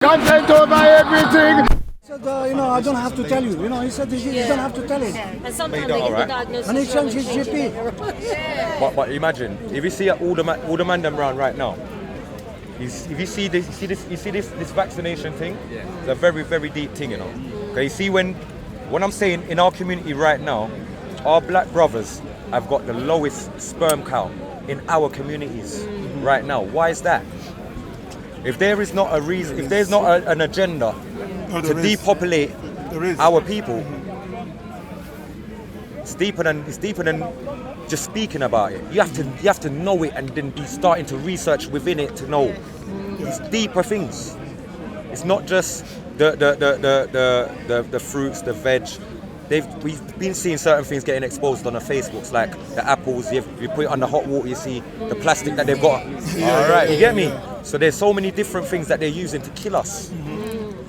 Content over everything. He said, I don't have to tell you. He said you don't have to tell him. And sometimes they get the diagnosis. And he changed his GP. But imagine if you see all the man them around right now. If you see this vaccination thing, it's a very, very deep thing, Okay, you see when I'm saying in our community right now, our black brothers have got the lowest sperm count in our communities right now. Why is that? If there is not a reason, if there's not an agenda to depopulate our people, it's deeper than just speaking about it. You have to know it and then be starting to research within it to know. It's deeper things. It's not just the fruits, the veg. We've been seeing certain things getting exposed on the Facebooks, like the apples. You put it under hot water, you see the plastic that they've got. All right, you get me? So there's so many different things that they're using to kill us,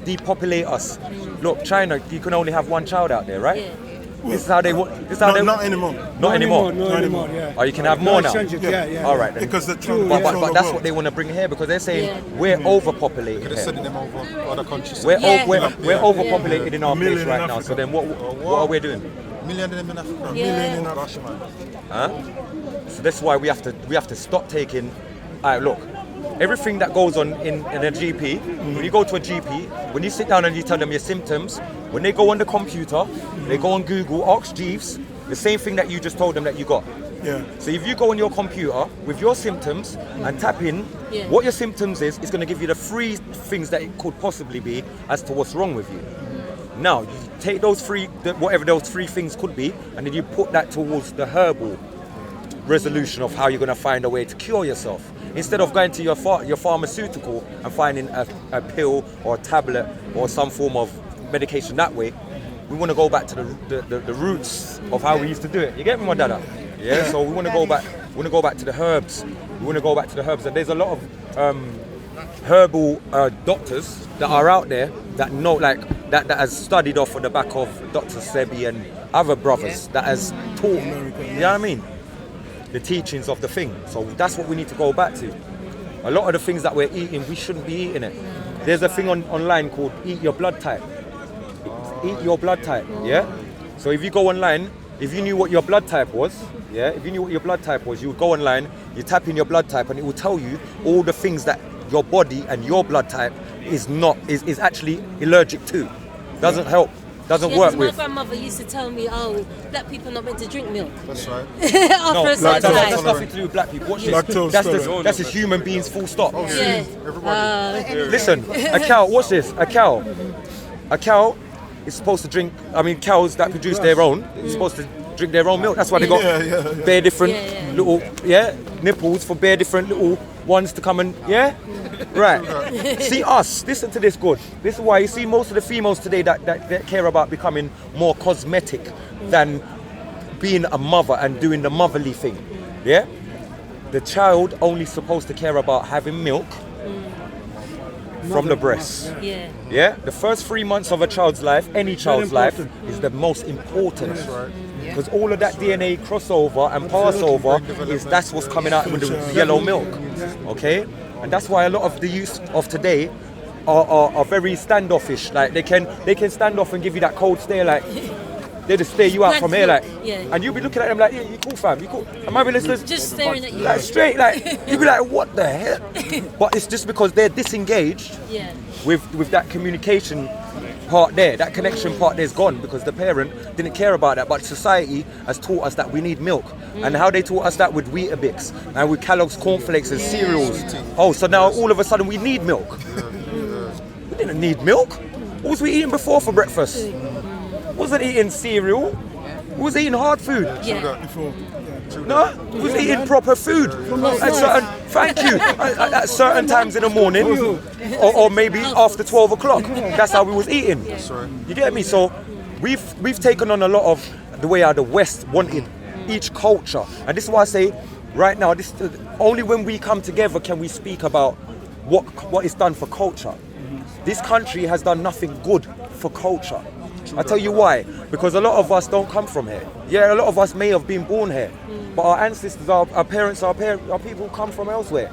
depopulate us. Look, China, you can only have one child out there, right? This is how they want. Not anymore. Not anymore. Yeah. Oh, you can have more now. Yeah. All right. Then. Because but that's what they want to bring here because they're saying we're overpopulated They're here. sending them over other countries. We're overpopulated in our place right now. So then what are we doing? Million of them in Africa. Yeah. Million in Africa. Huh? So that's why we have to stop taking. Look, everything that goes on in a GP. When you go to a GP, when you sit down and you tell them your symptoms, when they go on the computer, they go on Google, ask Jeeves, the same thing that you just told them that you got. Yeah. So if you go on your computer with your symptoms and tap in what your symptoms is, it's going to give you the 3 things that it could possibly be as to what's wrong with you. Now, you take those 3, whatever those 3 things could be, and then you put that towards the herbal resolution of how you're going to find a way to cure yourself. Instead of going to your pharmaceutical and finding a pill or a tablet or some form of medication that way, we want to go back to the roots of how we used to do it. You get me, my dada? Yeah. So we want to go back. We want to go back to the herbs. And there's a lot of herbal doctors that are out there that know, like that has studied off of the back of Dr. Sebi and other brothers that has taught. You know what I mean? The teachings of the thing. So that's what we need to go back to. A lot of the things that we're eating, we shouldn't be eating it. There's a thing online called Eat Your Blood Type. Eat your blood type, yeah? So if you go online, if you knew what your blood type was, you would go online, you tap in your blood type and it will tell you all the things that your body and your blood type is actually allergic to. Doesn't help. Doesn't work with. My grandmother used to tell me, black people are not meant to drink milk. That's right. After a certain time. That's nothing to do with black people. Watch this. That's just human beings, full stop. Yeah. Listen, a cow, watch this. A cow is supposed to drink, cows that produce their own, is supposed to drink their own milk. That's why they got bare different little, nipples for bare different little ones to come and, Right. See us, listen to this good. This is why you see most of the females today that care about becoming more cosmetic than being a mother and doing the motherly thing. Yeah? The child only supposed to care about having milk from the breast. Yeah? The first 3 months of a child's life, any child's life, is the most important. Because all of that DNA crossover and passover that's what's coming out with the yellow milk. Okay? And that's why a lot of the youth of today are very standoffish. Like they can stand off and give you that cold stare, like they just stare you out from here, like, and you'll be looking at them like, you cool, fam, you cool. And my listeners just staring at you, like straight, like you'll be like, what the hell? But it's just because they're disengaged with that communication part there, that connection part there's gone because the parent didn't care about that. But society has taught us that we need milk. And how they taught us that with Weetabix and with Kellogg's cornflakes and cereals. Oh, so now all of a sudden we need milk. We didn't need milk. What was we eating before for breakfast? Wasn't eating cereal. We was eating hard food. No, we was eating proper food. At certain times in the morning, or maybe after 12 o'clock. That's how we was eating. You get me? So we've taken on a lot of the way how the West wanted each culture, and this is why I say right now, only when we come together can we speak about what is done for culture. This country has done nothing good for culture. I'll tell you why. Because a lot of us don't come from here. Yeah, a lot of us may have been born here, but our ancestors, our parents, our people come from elsewhere.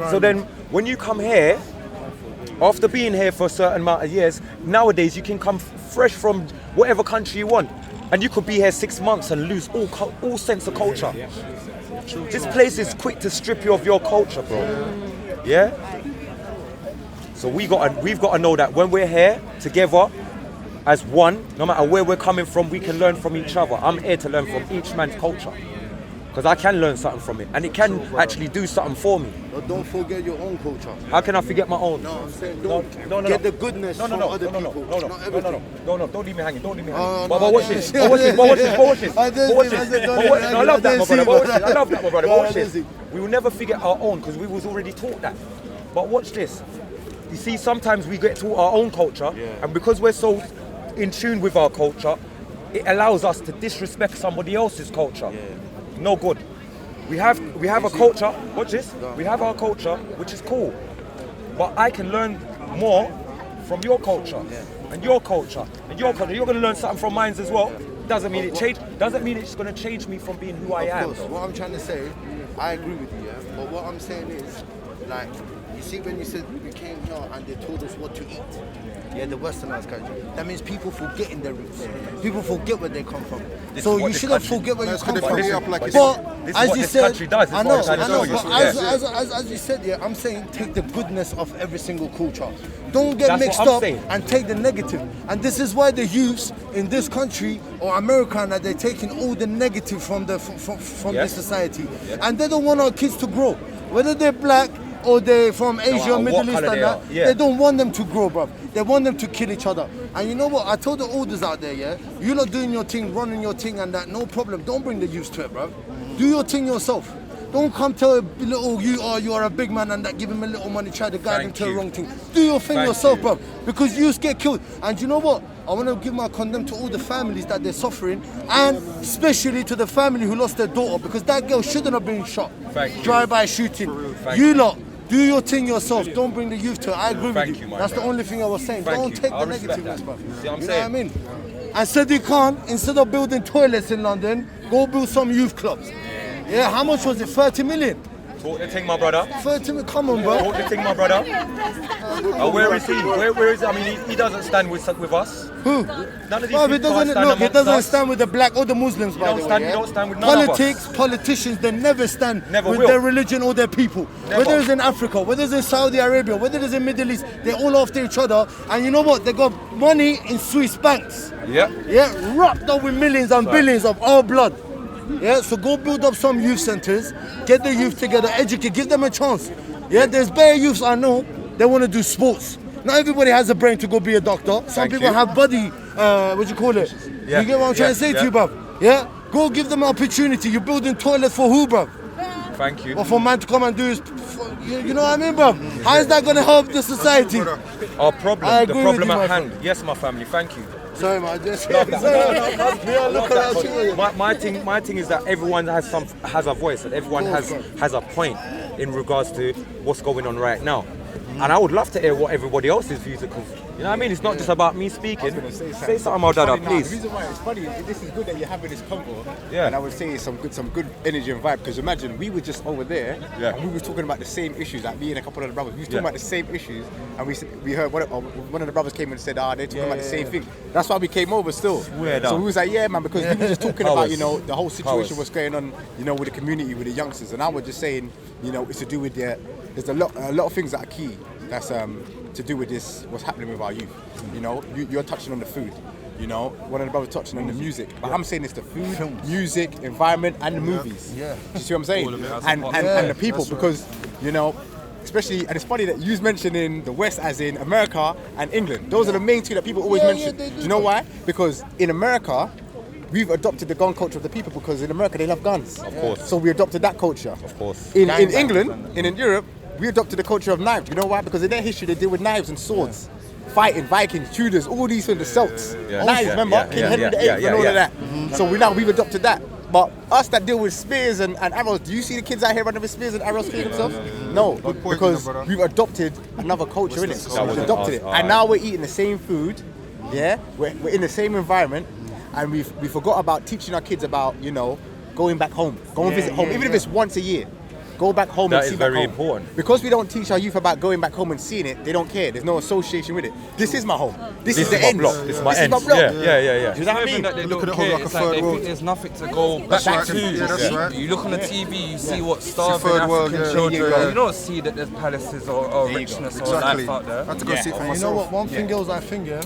So then, when you come here, After being here for a certain amount of years, nowadays you can come fresh from whatever country you want, and you could be here 6 months and lose all sense of culture. This place is quick to strip you of your culture, bro. Yeah. So we've got to know that when we're here together as one, no matter where we're coming from, we can learn from each other. I'm here to learn from each man's culture, because I can learn something from it, and it can actually do something for me. But don't forget your own culture. How can I forget my own? No, I'm saying don't get the goodness from other people. No, don't leave me hanging, don't leave me hanging. Oh, But no, watch no, this, no. but watch this. I love that, my see, brother. but I love that, my brother. No, Watch I this. see. We will never forget our own, because we was already taught that. But watch this. You see, sometimes we get taught our own culture, and because we're so in tune with our culture, it allows us to disrespect somebody else's culture. No good. We have a culture. Watch this. We have our culture, which is cool, but I can learn more from your culture and your culture and your culture. You're going to learn something from mine as well. Doesn't mean it change. Doesn't mean it's going to change me from being who I am. Of course, what I'm trying to say, I agree with you, yeah? But what I'm saying is, like, you see when you said we came here and they told us what to eat, the westernized country, that means people forgetting their roots. People forget where they come from. So you shouldn't forget where you come from. But as you said, I know, but as you said, I'm saying take the goodness of every single culture. Don't get mixed up and take the negative. And this is why the youths in this country or America, they're taking all the negative from the this society, and they don't want our kids to grow, whether they're black or they're from Asia or Middle East and that. They don't want them to grow, bro. They want them to kill each other. And you know what? I told the elders out there, you lot doing your thing, running your thing and that, no problem. Don't bring the youths to it, bro. Do your thing yourself. Don't come tell a little you are a big man and that, give him a little money, try to guide him to the wrong thing. Do your thing yourself, bro. Because youths get killed. And you know what? I want to give my condemn to all the families that they're suffering, and especially to the family who lost their daughter, because that girl shouldn't have been shot. Drive-by shooting. You lot, do your thing yourself. Don't bring the youth to it. I agree with you. That's the only thing I was saying. Don't take the negativeness, bro. You know what I mean? And Sadiq Khan, instead of building toilets in London, go build some youth clubs. Yeah, how much was it? 30 million? Talk the thing, my brother. 30 million, come on, bro. Talk the thing, my brother. Where is he? Where is he? I mean, he doesn't stand with us. Who? None of these No, he people doesn't stand with the black or the Muslims, by the way. He don't stand with none of us. Politicians, they never stand with will. their religion or their people. Never. Whether it's in Africa, whether it's in Saudi Arabia, whether it's in Middle East, they're all after each other. And you know what? They got money in Swiss banks. Yeah, wrapped up with millions and billions of our blood. Yeah, so go build up some youth centers, get the youth together, educate, give them a chance. Yeah, there's bare youths I know, they want to do sports. Not everybody has a brain to go be a doctor. Some people have body, what you call it? You get what I'm trying to say to you, bruv? Yeah? Go give them an opportunity. You're building toilets for who, bruv? Thank you. Or for man to come and do his, you know what I mean, bruv? How is that going to help the society? Our problem, the problem at hand. Yes, my family, thank you. Sorry, man. Just my thing is that everyone has a voice, and everyone has a point in regards to what's going on right now. And I would love to hear what everybody else's views are, because you know what I mean. It's not just about me speaking. Say something, my dada, please. The reason why it's funny, this is good that you're having this convo. Yeah. And I would say some good energy and vibe. Because imagine we were just over there, and we were talking about the same issues. Like me and a couple of the brothers, we were talking about the same issues, and we heard one of the brothers came and said, they're talking about the same thing. That's why we came over still. So we was like, man, because we were just talking about the whole situation, what's going on, with the community, with the youngsters, and I was just saying, it's to do with there's a lot of things that are key. That's to do with this, what's happening with our youth. You're touching on the food. One of the brothers touching on the music. But I'm saying it's the food, music, environment, and the movies. Do you see what I'm saying? And the people, because, especially, and it's funny that you mentioned in the West as in America and England. Those are the main two that people always mention. Do you know why? Because in America, we've adopted the gun culture of the people, because in America they love guns. Of course. So we adopted that culture. Of course. In England, and in Europe, we adopted the culture of knives. You know why? Because in their history, they deal with knives and swords. Fighting, Vikings, Tudors, all these things, the Celts. Knives, remember? King Henry VIII and all of that. So we've adopted that. But us that deal with spears and arrows, do you see the kids out here running with spears and arrows killing themselves? No, because we've adopted another culture in it. We've adopted it. And now we're eating the same food, we're in the same environment, and we forgot about teaching our kids about, going back home, go and visit home, even if it's once a year. Go back home That and is see back very home. important. Because we don't teach our youth about going back home and seeing it, they don't care. There's no association with it. This is my home. This is the my end. block. This is my end. block. Yeah. Do you know what I mean? Look That they at don't the whole care. like a It's like third they world. think there's nothing to go back That's right. to. Yeah, that's right. You look on the TV, you see what starving third world, African yeah. children. There you You don't see that there's palaces or There you go. richness or Exactly. life out there. I had to go see it for You myself. know what? One thing, girls, I think, yeah,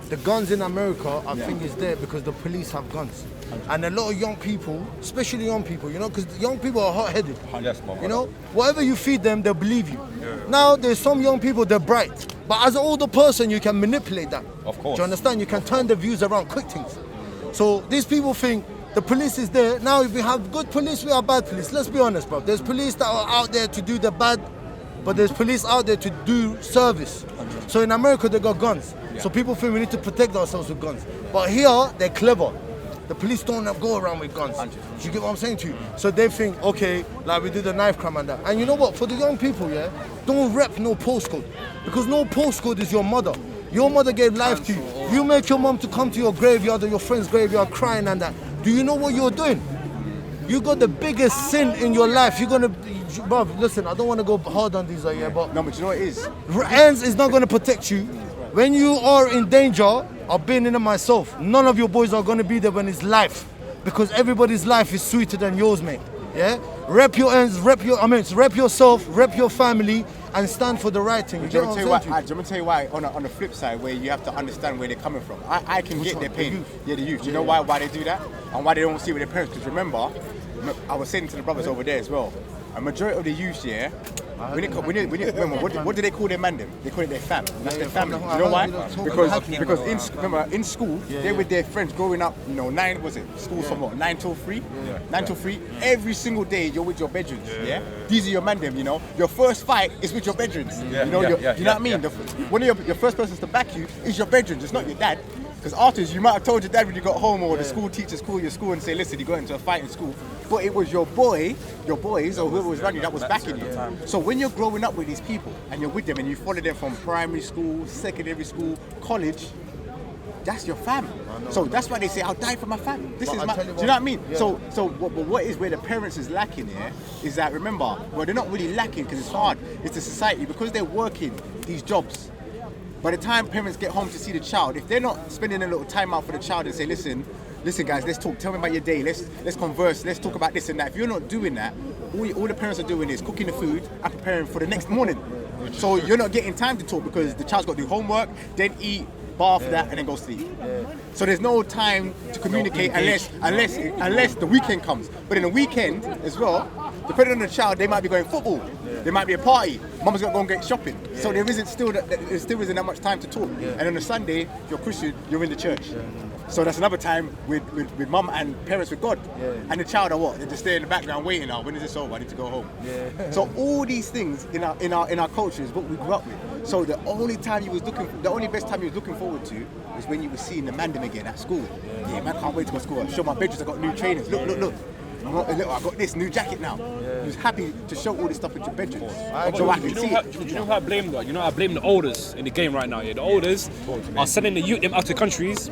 the guns in America, I think, is there because the police have guns, and a lot of young people, especially young people, you know, because young people are hot-headed. Yes, my You brother. know, whatever you feed them, they'll believe you. Now, there's some young people, they're bright, but as an older person, you can manipulate that. Of course. Do you understand? You can turn the views around, quick things. So these people think the police is there. Now, if we have good police, we have bad police. Let's be honest, bro. There's police that are out there to do the bad, but there's police out there to do service. So in America, they got guns. So people think we need to protect ourselves with guns. But here, they're clever. The police don't go around with guns. Do you get what I'm saying to you? So they think, okay, like we did the knife crime and that. And you know what? For the young people, yeah, don't rep no postcode. Because no postcode is your mother. Your mother gave life to you. You make your mom to come to your graveyard or your friend's graveyard crying and that. Do you know what you're doing? You got the biggest sin in your life. You're gonna, bruv, listen, I don't want to go hard on these, yeah, but No, but you know what it is? ends is not gonna protect you. When you are in danger, I've been in it myself. None of your boys are gonna be there when it's life, because everybody's life is sweeter than yours, mate. Yeah, rep your ends, rep yourself, rep your family, and stand for the right thing. You Do you get want what to I'm tell saying you why? to Do you want to tell you why? On the flip side, where you have to understand where they're coming from. I can get one? their The pain. youth? Yeah, the youth. Do you know why they do that and why they don't see with their parents? Because remember, I was saying to the brothers over there as well. A majority of the youth, yeah. Remember, what do they call their man them? They call it their fam. That's their family. from the- You know why? I heard you talk Because in school, they're with their friends growing up. You know, school from what? 9 till 3. 9 till 3. Every single day you're with your bedrooms. Yeah. These are your man them. You know, your first fight is with your bedrooms. You know, you know what I mean. One of your first persons to back you is your bedrooms. It's not your dad. Because afterwards, you might have told your dad when you got home, or the school teachers call your school and say, listen, you got into a fight in school. But it was your boys, or whoever was around you that was backing you. So when you're growing up with these people, and you're with them, and you follow them from primary school, secondary school, college, that's your fam. So that's why they say, I'll die for my fam. This But is I'll my, tell do you you know what I what, mean? yeah. But what is where the parents is lacking here is that, remember, well, they're not really lacking because it's hard. It's the society, because they're working these jobs. By the time parents get home to see the child, if they're not spending a little time out for the child and say, listen guys, let's talk, tell me about your day, let's converse, let's talk about this and that. If you're not doing that, all the parents are doing is cooking the food and preparing for the next morning. So you're not getting time to talk because the child's got to do homework, then eat, bath that, and then go sleep. So there's no time to communicate unless the weekend comes. But in the weekend as well, depending on the child, they might be going football. There might be a party. Mama's got to go and get shopping. So there still isn't that much time to talk. And on a Sunday, if you're Christian, you're in the church. So that's another time with mum and parents with God. And the child are what? They just stay in the background waiting. Now, when is this over? I need to go home. So all these things in our culture is what we grew up with. So the only best time you was looking forward to was when you were seeing the mandem again at school. Yeah, man, can't wait to go to school. Show my bedrooms, I got new trainers. Look. I got this new jacket now. He was happy to show all this stuff in your bedroom. So I can see it. Do you know how I blame that? You know, I blame the olders in the game right now. Yeah, the olders are sending the youth them out to countries,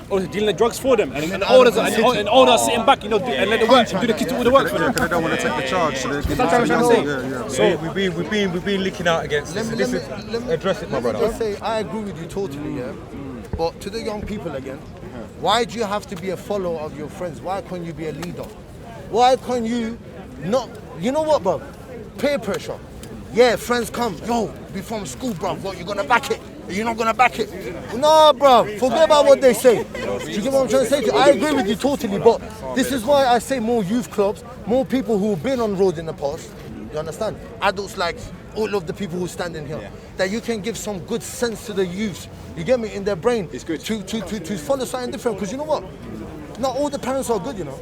or dealing the drugs for them, and the olders are sitting back, you know, and let the work, do the kids do all the work for them. Because they don't want to take the charge. So That's what I'm trying to say. So we've been leaking out against this. Address it, my brother. Let's say I agree with you totally, yeah. But to the young people again, why do you have to be a follower of your friends? Why can't you be a leader? Why can't you not? You know what, bro? Peer pressure. Yeah, friends come. Yo, be from school, bro. What, you gonna back it? You're not gonna back it? No, bro. Forget about what they say. Do you get what I'm trying to say to you? I agree with you totally, but this is why I say more youth clubs, more people who've been on road in the past. You understand? Adults like all of the people who stand in here. That you can give some good sense to the youth. You get me? In their brain. It's good. To follow something different. Because you know what? Not all the parents are good, you know.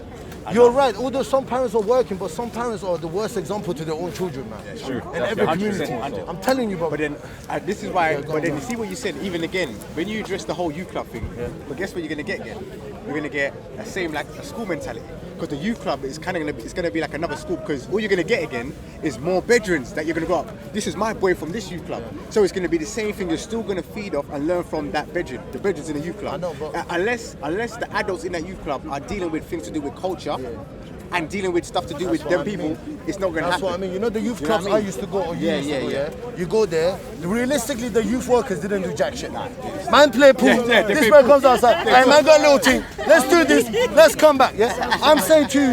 You're right, although some parents are working, but some parents are the worst example to their own children, man. Yeah, sure. In every 100%, community. 100%. I'm telling you, bro. But then, this is why, go but then on. you see what you said, even again, when you address the whole youth club thing, but guess what you're going to get again? You're going to get a same, like, a school mentality. Because the youth club is kind of going to be like another school, because all you're going to get again is more bedrooms that you're going to go up. This is my boy from this youth club. So it's going to be the same thing, you're still going to feed off and learn from that bedroom, the bedrooms in the youth club. I know, but unless the adults in that youth club are dealing with things to do with culture, and dealing with stuff to do with them people, it's not going to happen. That's what I mean. You know the youth You know clubs what I mean? I used to go, or you Yeah, used to yeah, go, yeah. You go there. Realistically, the youth workers didn't do jack shit. Man play pool. Yeah, they This play man pool. comes outside. Hey, man, got a little thing. Let's do this. Let's come back. Yeah. I'm saying to you,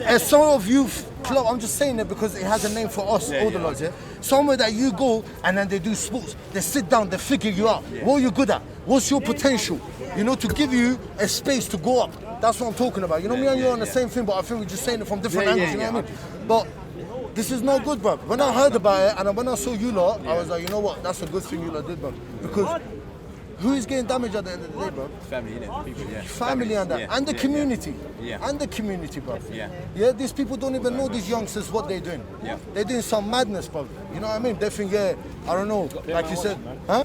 as sort of youth club, I'm just saying it because it has a name for us, older lads. Yeah. Somewhere that you go and then they do sports. They sit down. They figure you out. What are you good at? What's your potential? You know, to give you a space to go up. That's what I'm talking about. You know, me and you are on the same thing, but I think we're just saying it from different angles. You know what I mean? But this is not good, bro. When I heard about it and when I saw you lot, I was like, you know what? That's a good thing you lot did, bro. Because who is getting damaged at the end of the day, bro? Family, innit? People, yeah. Family and that, Yeah, and the yeah, community, yeah. and the community, bro. Yeah. Yeah, these people don't even know, these youngsters, what they're doing. Yeah. They're doing some madness, bro. You know what I mean? They think, yeah, I don't know, like you said, huh?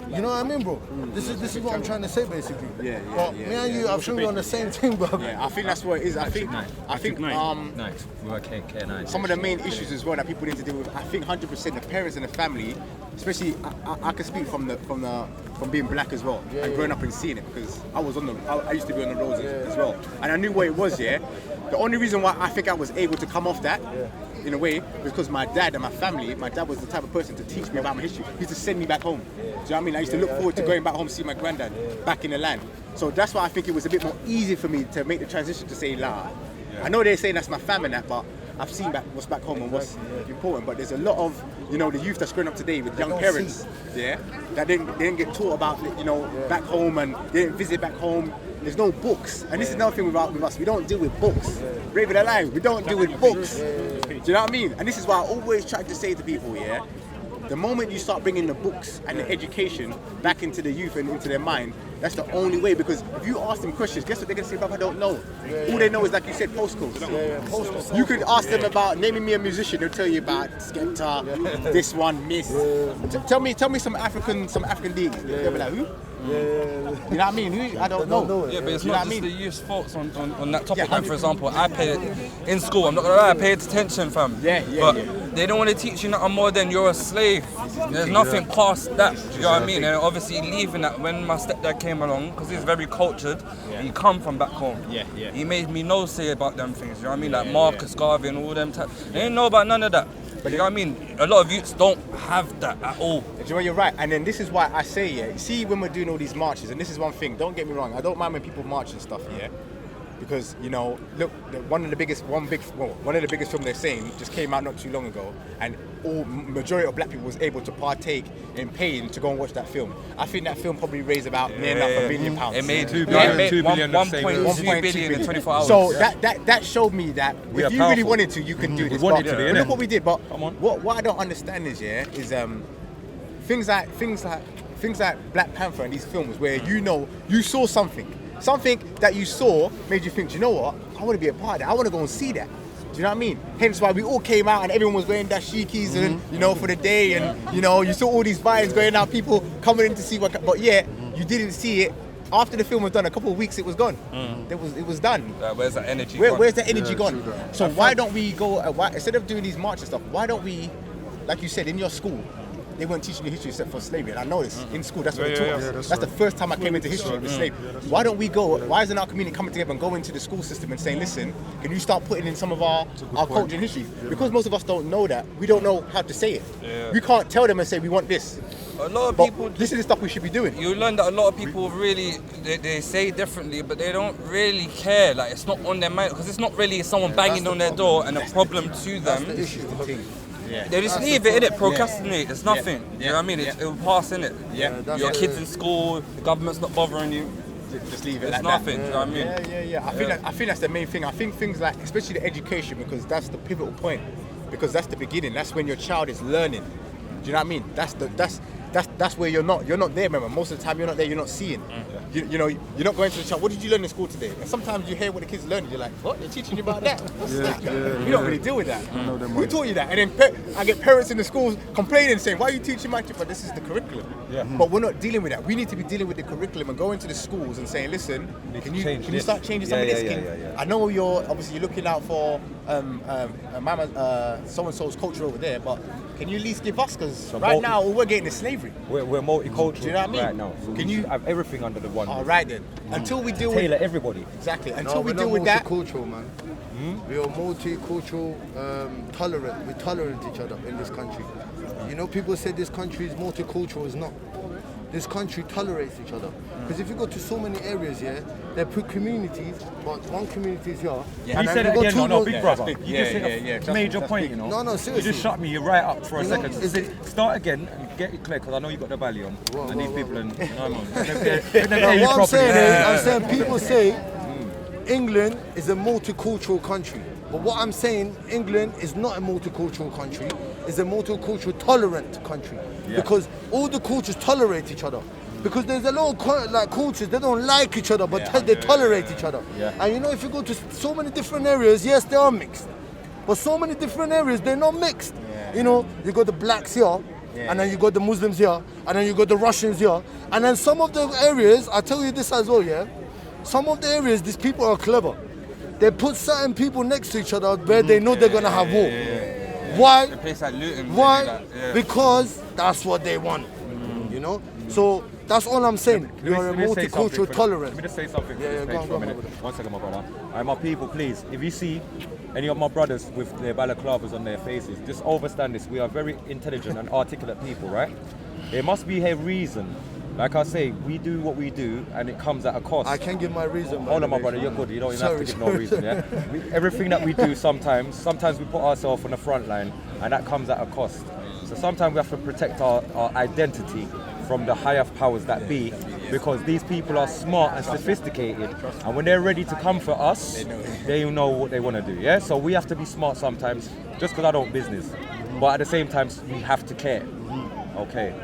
You know what I mean, bro? This is what I'm trying to say, basically. Yeah, But me and you, I think we're on the same thing, bro. Yeah, I think that's what it is. I think Nice. We're K9. some of the main issues as well that people need to deal with. I think 100% the parents and the family, especially I can speak from being black as well and growing up and seeing it because I used to be on the roads as well, and I knew what it was. Yeah, the only reason why I think I was able to come off that. In a way, because my dad and my family, my dad was the type of person to teach me about my history. He used to send me back home. Do you know what I mean? I used to look forward to going back home to see my granddad back in the land. So that's why I think it was a bit more easy for me to make the transition to say, la. I know they're saying that's my fam and that, but I've seen what's back home and what's important. But there's a lot of, you know, the youth that's growing up today with young parents, that they didn't get taught about, you know, back home and they didn't visit back home. There's no books, and this is another thing with us. We don't deal with books. Brave it alive. We don't deal with books. Do you know what I mean? And this is why I always try to say to people, the moment you start bringing the books and the education back into the youth and into their mind, that's the only way. Because if you ask them questions, guess what they're gonna say? Bruv, I don't know. All they know is, like you said, postcodes. You could ask them about naming me a musician. They'll tell you about Skepta, this one, Miss. Tell me some African leagues. They'll be like, who? You know what I mean? I don't know. Yeah, but it's You know not what I just mean? the youth's faults on that topic. Yeah, Like, for example, I paid in school. I'm not gonna lie, I paid attention, fam. But they don't want to teach you nothing more than you're a slave. There's nothing past that. Do you know what I mean? And obviously leaving that when my stepdad came along, because he's very cultured. He come from back home. He made me say about them things. You know what I mean? Like Marcus Garvey and all them types. They didn't know about none of that. But you know what I mean? A lot of youths don't have that at all. Do you know, you're right. And then this is why I say, see, when we're doing all these marches, and this is one thing, don't get me wrong, I don't mind when people march and stuff, because, you know, look, one of the biggest films they're saying just came out not too long ago, and majority of black people was able to partake in paying to go and watch that film. I think that film probably raised about near enough £1 billion. It made $2 billion 1.2 billion in 24 hours. So that showed me that if you really wanted to, you can do this. wanted But to, look what we did. But what I don't understand is things like Black Panther and these films where you saw something that you saw made you think, you know what, I want to be a part of that. I want to go and see that. Do you know what I mean? Hence why we all came out and everyone was wearing dashikis and, you know, for the day, and, you know, you saw all these vines going out, people coming in to see but you didn't see it. After the film was done, a couple of weeks it was gone. It was done. Where's that energy? Where's the energy gone? So why don't we go? Instead of doing these marches stuff, why don't we, like you said, in your school, they weren't teaching you history except for slavery. And I know this in school. That's what they taught us. That's the first time I came into history with slavery. Why don't we go? Why isn't our community coming together and go into the school system and saying, listen, can you start putting in some of our culture and history? Because most of us don't know that. We don't know how to say it. We can't tell them and say we want this. A lot of But people. this is the stuff we should be doing. You learn that a lot of people really, they say differently, but they don't really care. Like, it's not on their mind, because it's not really someone banging on their door and a problem to them. They just leave it, innit? Procrastinate. It's nothing. You know what I mean? It will pass, innit? Your kids in school, the government's not bothering you. Just leave it It's like nothing. that. You know what I mean? I think that's the main thing. I think things like, especially the education, because that's the pivotal point. Because that's the beginning. That's when your child is learning. Do you know what I mean? That's where you're not there, remember. Most of the time you're not there, you're not seeing. You know, you're not going to the child, what did you learn in school today? And sometimes you hear what the kids learn, you're like, what? They're teaching you about that? You don't really deal with that. Who taught you that? And then I get parents in the schools complaining, saying, why are you teaching my kid? But this is the curriculum. But we're not dealing with that. We need to be dealing with the curriculum and going to the schools and saying, listen, can you start changing some of this? I know you're looking out for so-and-so's culture over there, but can you at least give us, because right now all we're getting is slavery. We're multicultural. Do you know what I mean? Right now. So Can we you have everything under the one? All right then. Until we deal Tailor with everybody. exactly. Until we deal with that. Cultural, man. We are multicultural, tolerant. We tolerate each other in this country. You know, people say this country is multicultural. It's not. This country tolerates each other. Because if you go to so many areas here, they put communities, but one community is here. Yeah, you said it again, no, big brother. big. You just made your point, you know. No, You seriously. just shut me right up for a You know, second. is it- Start again and get it clear, because I know you got the belly on. And these people, and I'm on. No, what I'm saying is, I'm saying people say England is a multicultural country. But what I'm saying, England is not a multicultural country. It's a multicultural tolerant country. Because all the cultures tolerate each other. Because there's a lot of cultures, they don't like each other, but they tolerate each other. And you know, if you go to so many different areas, yes, they are mixed. But so many different areas, they're not mixed. You know, you got the blacks here, and then you got the Muslims here, and then you got the Russians here. And then some of the areas, I'll tell you this as well, yeah? Some of the areas, these people are clever. They put certain people next to each other where they know they're gonna have war. Why? A place like Luton. Why? Like, yeah. Because that's what they want. You know? So that's all I'm saying. You're a multicultural tolerant. Let me just say something for Yeah, this yeah, page go on, for a go on, minute. go on. One second, my brother. My people, please, if you see any of my brothers with their balaclavas on their faces, just understand this. We are very intelligent and articulate people, right? There must be a reason. Like I say, we do what we do, and it comes at a cost. I can give my reason. Hold on, my brother, you're good. You don't even have to give no reason, yeah? Everything that we do sometimes we put ourselves on the front line, and that comes at a cost. So sometimes we have to protect our identity from the higher powers that be, because these people are smart and sophisticated, and when they're ready to come for us, they know what they want to do, yeah? So we have to be smart sometimes, just because I don't business. But at the same time, we have to care. Okay.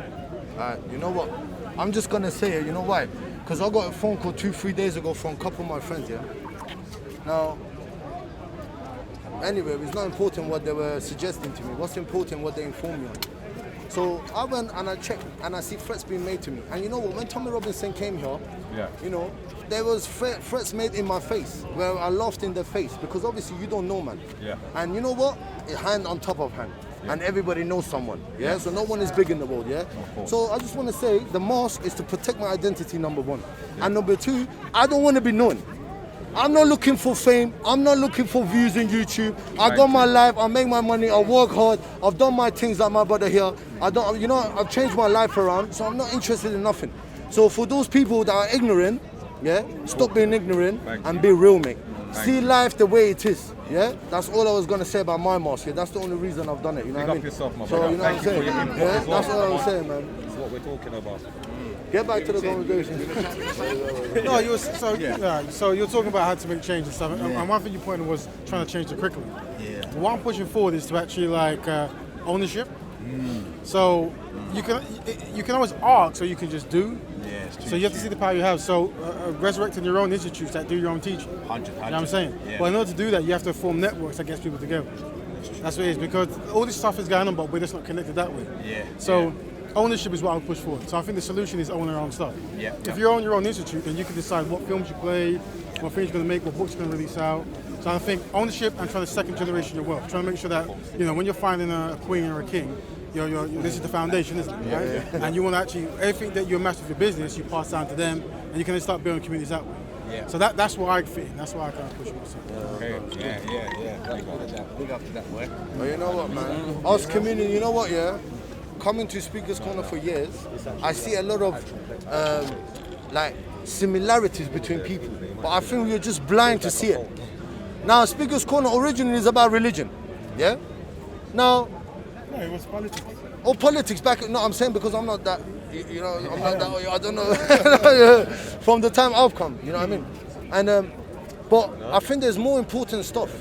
You know what? I'm just gonna say it, you know why? Because I got a phone call 2-3 days ago from a couple of my friends, yeah? Now, anyway, it's not important what they were suggesting to me. What's important, what they informed me on. So I went and I checked and I see threats being made to me. And you know what, when Tommy Robinson came here, you know, there was threats made in my face where I laughed in their face because obviously you don't know, man. And you know what? A hand on top of hand. And everybody knows someone, so no one is big in the world, So I just want to say the mask is to protect my identity, number one. And number two, I don't want to be known. I'm not looking for fame. I'm not looking for views on YouTube. I got my life. I make my money. I work hard. I've done my things like my brother here. I've changed my life around, so I'm not interested in nothing. So for those people that are ignorant, stop being ignorant and be real, mate. See life the way it is, That's all I was gonna say about my mask. That's the only reason I've done it. You know what I mean? Yourself, my so brother. you know what I'm saying? That's what I was saying, man. That's what we're talking about. Get back to the conversation. No, so you're talking about how to make change and stuff. And one thing you pointed was trying to change the curriculum. What I'm pushing forward is to actually like ownership. So you can always ask, or you can just do. So you have to see the power you have. So resurrecting your own institutes that do your own teaching. 100. You know what I'm saying? But in order to do that, you have to form networks that gets people together. That's what it is, because all this stuff is going on, but we're just not connected that way. So ownership is what I would push forward. So I think the solution is own our own stuff. If you own your own institute, then you can decide what films you play, what films you're going to make, what books you're going to release out. So I think ownership and trying to second generation your wealth. Trying to make sure that, when you're finding a queen or a king, this is the foundation, isn't it? Right? And you want to actually, everything that you amass with your business, you pass down to them, and you can then start building communities that way. So that's why I fit in. That's why I kind of push myself. Big up to that boy. But you know what, man? Us community, you know what, coming to Speaker's Corner for years, I see a lot of similarities between people. But I think we're just blind to see it. Now, Speaker's Corner originally is about religion. Now, it was politics. Oh, politics back. No, I'm saying because I'm not that. I'm not that. I don't know. From the time I've come, you know what I mean. And but I think there's more important stuff.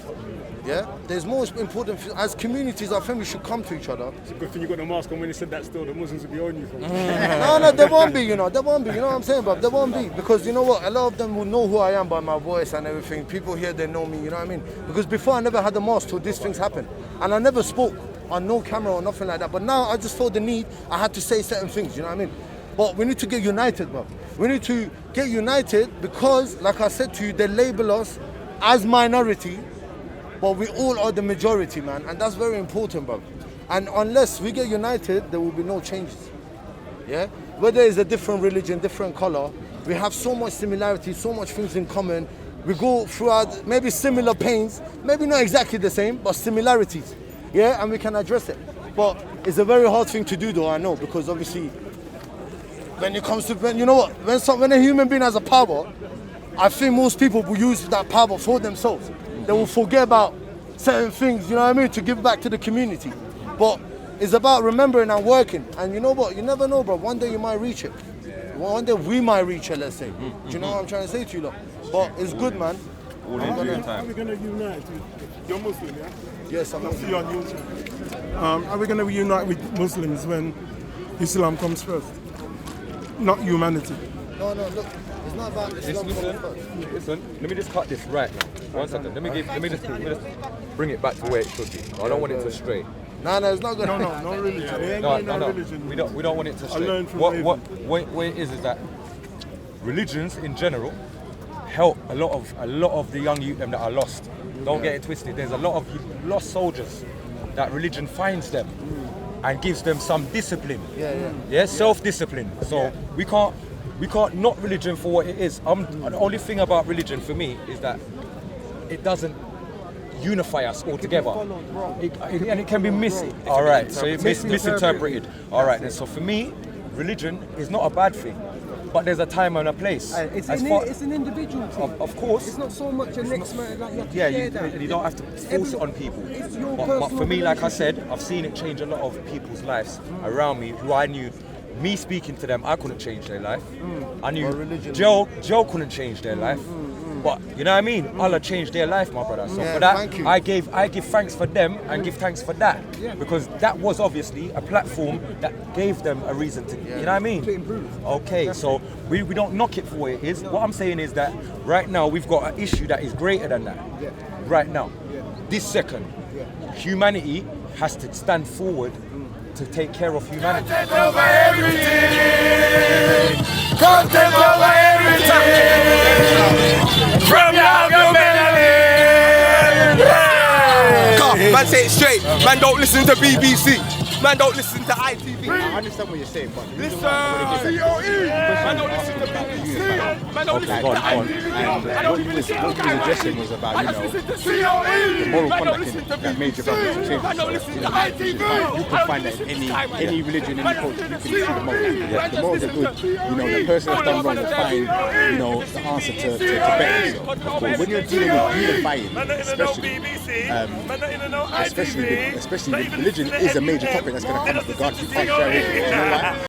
There's more important as communities. I think we should come to each other. It's a good thing you got the mask on. When you said that, still the Muslims would be on you. No, they won't be. They won't be. You know what I'm saying, but they won't be because you know what? A lot of them will know who I am by my voice and everything. People here, they know me. You know what I mean? Because before I never had the mask till these things happened, and I never spoke on no camera or nothing like that. But now I just felt the need. I had to say certain things. You know what I mean? But we need to get united, bro. We need to get united because, like I said to you, they label us as minority. But we all are the majority, man, and that's very important, bro. And unless we get united, there will be no changes. Whether it's a different religion, different color, we have so much similarity, so much things in common. We go through our maybe similar pains, maybe not exactly the same, but similarities. Yeah, and we can address it. But it's a very hard thing to do, though, I know, because obviously, when it comes to, you know what, when a human being has a power, I think most people will use that power for themselves. They will forget about certain things, you know what I mean, to give back to the community. But it's about remembering and working. And you know what, you never know, bro. One day you might reach it. One day we might reach it, let's say. Do you know what I'm trying to say to you, lot? But it's good, man. Are we going to unite? You're Muslim, yeah? Yes, I'm Muslim. You're on YouTube. Are we going to unite with Muslims when Islam comes first? Not humanity. No, look. It's not about Islam coming first. Listen, let me just cut this right now. 1 second. Let me just bring it back to where it should be. I don't want it to stray. No, it's not good. No religion. No. Religion. We don't want it to stray. What it is that religions in general help a lot of the young youth them that are lost. Don't get it twisted. There's a lot of lost soldiers that religion finds them and gives them some discipline. Yeah, self-discipline. So we can't knock religion for what it is. The only thing about religion for me is that it doesn't unify us all together. And it can be misinterpreted. All right, so for me, religion is not a bad thing, but there's a time and a place. It's an individual thing. Of course. It's not so much a next man, like you have to share that. You don't have to force it on people. But for me, like I said, I've seen it change a lot of people's lives around me who I knew. Me speaking to them, I couldn't change their life. I knew Joe couldn't change their life. But you know what I mean? Allah changed their life, my brother. So for that, I give thanks for them and give thanks for that. Because that was obviously a platform that gave them a reason to, you know what I mean? To improve. Okay, so we don't knock it for what it is. What I'm saying is that right now we've got an issue that is greater than that. Right now. This second. Humanity has to stand forward to take care of humanity. Content over everything. Content over everything. From now to melanin. Man, say it straight. Man, don't listen to BBC. Man, don't listen to ITV. I understand what you're saying, but Listen, COE. Man, don't listen to BBC. Man, don't listen to ITV. what he was addressing was about, the moral conduct that major brothers have changed. You can find that in any religion, any culture, you can see the morals. The morals are good. The person that's done wrong will find, the answer to better himself. But when you're dealing with unifying, especially religion is a major topic that's going to come up regardless. You can't share it. You know why?